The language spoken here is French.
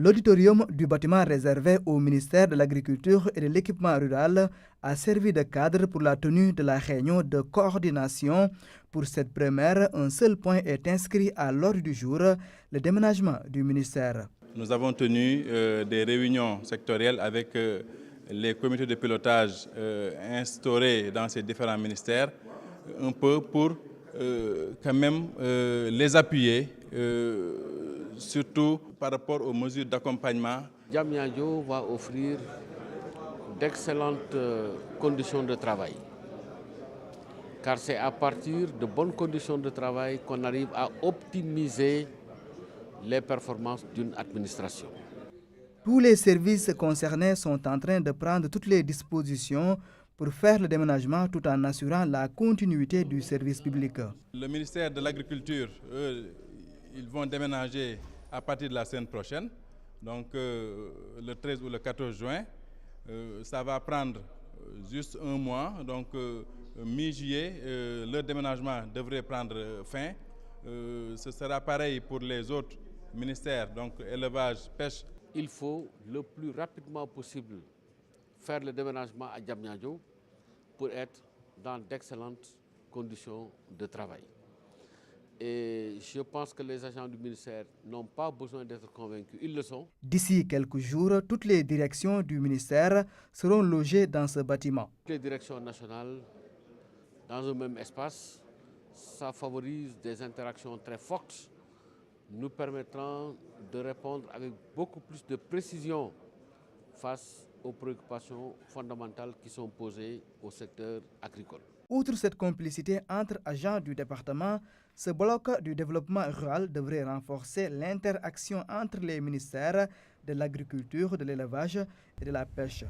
L'auditorium du bâtiment réservé au ministère de l'Agriculture et de l'Équipement rural a servi de cadre pour la tenue de la réunion de coordination. Pour cette première, un seul point est inscrit à l'ordre du jour, le déménagement du ministère. Nous avons tenu des réunions sectorielles avec les comités de pilotage instaurés dans ces différents ministères, un peu pour quand même les appuyer, surtout par rapport aux mesures d'accompagnement. Diamniadio va offrir d'excellentes conditions de travail, car c'est à partir de bonnes conditions de travail qu'on arrive à optimiser les performances d'une administration. Tous les services concernés sont en train de prendre toutes les dispositions pour faire le déménagement tout en assurant la continuité du service public. Le ministère de l'Agriculture, ils vont déménager à partir de la semaine prochaine, donc le 13 ou le 14 juin. Ça va prendre juste un mois, donc mi-juillet, leur déménagement devrait prendre fin. Ce sera pareil pour les autres ministères, donc élevage, pêche. Il faut le plus rapidement possible faire le déménagement à Diamniadio pour être dans d'excellentes conditions de travail. Et je pense que les agents du ministère n'ont pas besoin d'être convaincus, ils le sont. D'ici quelques jours, toutes les directions du ministère seront logées dans ce bâtiment. Les directions nationales dans un même espace, ça favorise des interactions très fortes, nous permettant de répondre avec beaucoup plus de précision face aux préoccupations fondamentales qui sont posées au secteur agricole. Outre cette complicité entre agents du département, ce bloc du développement rural devrait renforcer l'interaction entre les ministères de l'agriculture, de l'élevage et de la pêche.